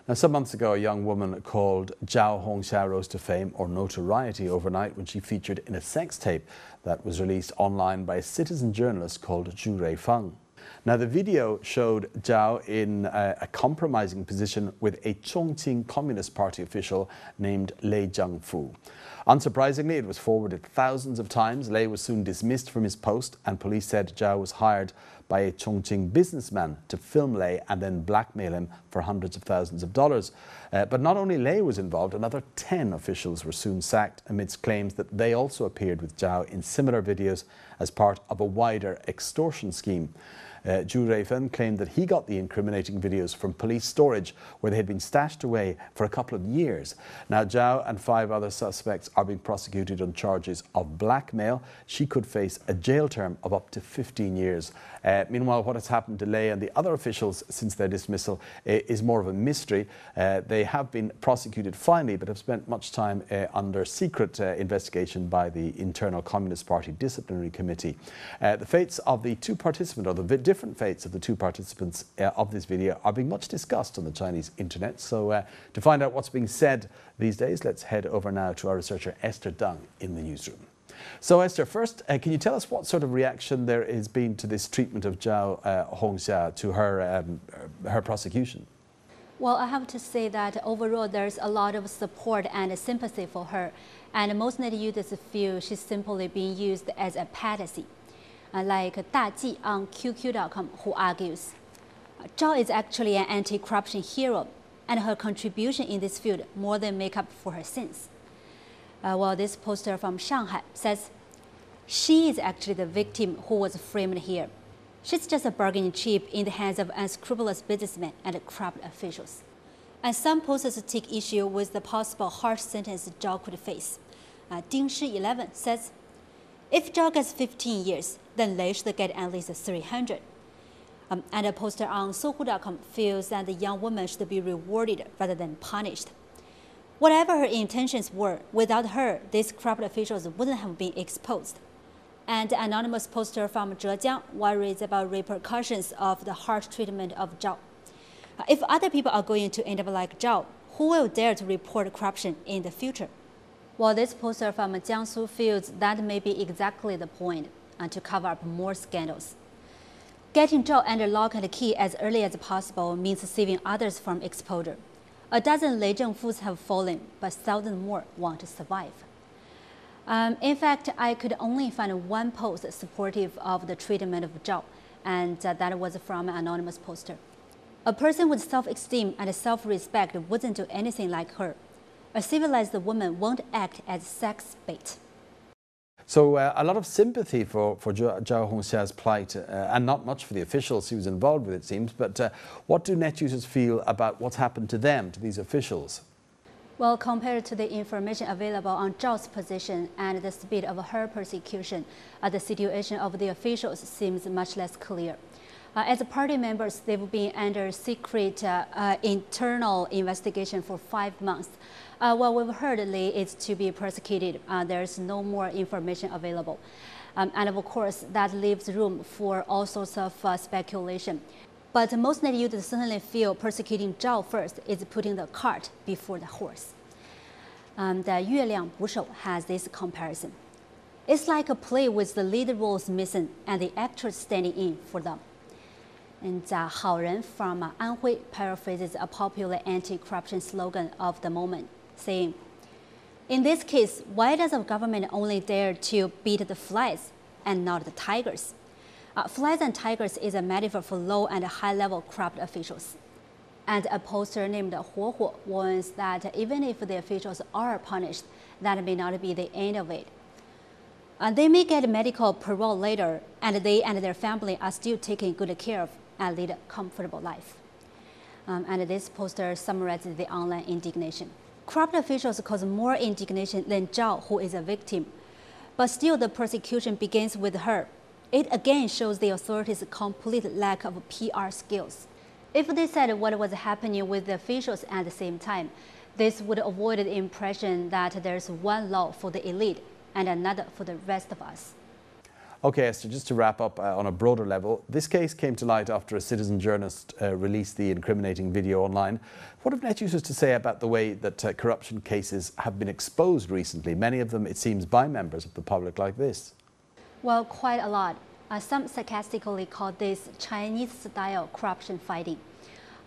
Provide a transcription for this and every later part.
Now, some months ago, a young woman called Zhao Hongxia rose to fame or notoriety overnight when she featured in a sex tape that was released online by a citizen journalist called Zhu Ruifeng. Now, the video showed Zhao in a compromising position with a Chongqing Communist Party official named Lei Jiangfu. Unsurprisingly, it was forwarded thousands of times. Lei was soon dismissed from his post, and police said Zhao was hired by a Chongqing businessman to film Lei and then blackmail him for hundreds of thousands of dollars. But not only Lei was involved, another 10 officials were soon sacked amidst claims that they also appeared with Zhao in similar videos as part of a wider extortion scheme. Zhu Ruifeng claimed that he got the incriminating videos from police storage where they had been stashed away for a couple of years. Now, Zhao and 5 other suspects are being prosecuted on charges of blackmail. She could face a jail term of up to 15 years. Meanwhile, what has happened to Lei and the other officials since their dismissal is more of a mystery. They have been prosecuted finally, but have spent much time under secret investigation by the internal Communist Party Disciplinary Committee. The fates of the two participants, or the different fates of the two participants of this video, are being much discussed on the Chinese internet. So to find out what's being said these days, let's head over now to our researcher Esther Deng in the newsroom. So Esther, first, can you tell us what sort of reaction there has been to this treatment of Zhao Hongxia, to her prosecution? Well, I have to say that overall there's a lot of support and sympathy for her, and most net users feel she's simply being used as a patsy. Like Daji on QQ.com, who argues Zhao is actually an anti-corruption hero, and her contribution in this field more than make up for her sins. While this poster from Shanghai says she is actually the victim who was framed here. She's just a bargaining chip in the hands of unscrupulous businessmen and corrupt officials. And some posters take issue with the possible harsh sentence Zhao could face. Dingshi 11 says, if Zhao gets 15 years, then Lei should get at least 300. And a poster on Sohu.com feels that the young woman should be rewarded rather than punished. Whatever her intentions were, without her, these corrupt officials wouldn't have been exposed. And the anonymous poster from Zhejiang worries about repercussions of the harsh treatment of Zhao. If other people are going to end up like Zhao, who will dare to report corruption in the future? While this poster from Jiangsu feels that may be exactly the point, to cover up more scandals. Getting Zhao under lock and key as early as possible means saving others from exposure. A dozen Lei Jiangfus have fallen, but thousands more want to survive. In fact, I could only find one post supportive of the treatment of Zhao, and that was from an anonymous poster. A person with self-esteem and self-respect wouldn't do anything like her. A civilized woman won't act as sex bait. So a lot of sympathy for Zhao Hongxia's plight, and not much for the officials he was involved with, it seems. But what do net users feel about what's happened to them, to these officials? Well, compared to the information available on Zhao's position and the speed of her persecution, the situation of the officials seems much less clear. As party members, they've been under secret internal investigation for 5 months. While we've heard Lei is to be prosecuted, there's no more information available. And of course, that leaves room for all sorts of speculation. But most net users certainly feel persecuting Zhao first is putting the cart before the horse. The Yueliang Bushou has this comparison. It's like a play with the lead roles missing and the actors standing in for them. And Hao Ren from Anhui paraphrases a popular anti-corruption slogan of the moment, saying, in this case, why does the government only dare to beat the flies and not the tigers? Flies and tigers is a metaphor for low and high-level corrupt officials. And a poster named Huo Huo warns that even if the officials are punished, that may not be the end of it. They may get medical parole later, and they and their family are still taken good care of and lead a comfortable life. And this poster summarizes the online indignation. Corrupt officials cause more indignation than Zhao, who is a victim. But still, the persecution begins with her. It again shows the authorities' complete lack of PR skills. If they said what was happening with the officials at the same time, this would avoid the impression that there's one law for the elite and another for the rest of us. Okay, Esther, just to wrap up on a broader level, this case came to light after a citizen journalist released the incriminating video online. What have net users to say about the way that corruption cases have been exposed recently? Many of them, it seems, by members of the public like this. Well, quite a lot. Some sarcastically call this Chinese-style corruption fighting.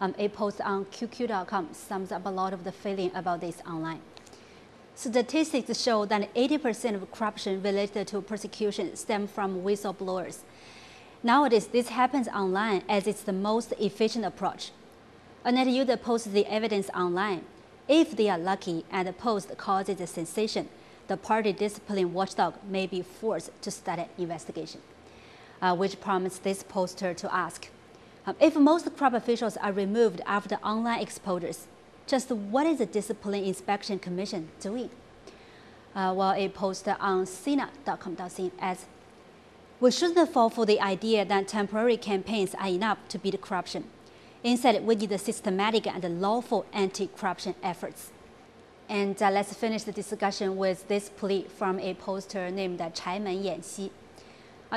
A post on QQ.com sums up a lot of the feeling about this online. Statistics show that 80% of corruption related to persecution stem from whistleblowers. Nowadays, this happens online as it's the most efficient approach. A net user posts the evidence online. If they are lucky and the post causes a sensation, the party discipline watchdog may be forced to start an investigation, which prompts this poster to ask, if most corrupt officials are removed after online exposures, just what is the Discipline Inspection Commission doing? Well, a poster on Sina.com.cn adds, we shouldn't fall for the idea that temporary campaigns are enough to beat corruption. Instead, we need systematic and lawful anti-corruption efforts. And let's finish the discussion with this plea from a poster named Chai Men Yanxi.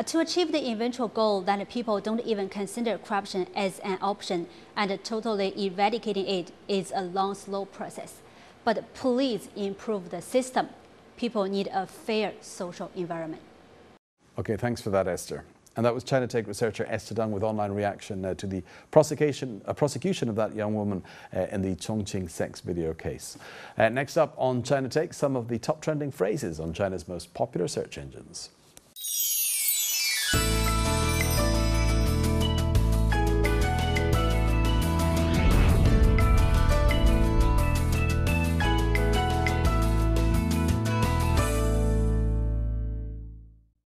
To achieve the eventual goal that people don't even consider corruption as an option and totally eradicating it is a long, slow process. But please improve the system. People need a fair social environment. Okay, thanks for that, Esther. And that was China Take researcher Esther Dung with online reaction to the prosecution of that young woman in the Chongqing sex video case. Next up on China Take, some of the top trending phrases on China's most popular search engines.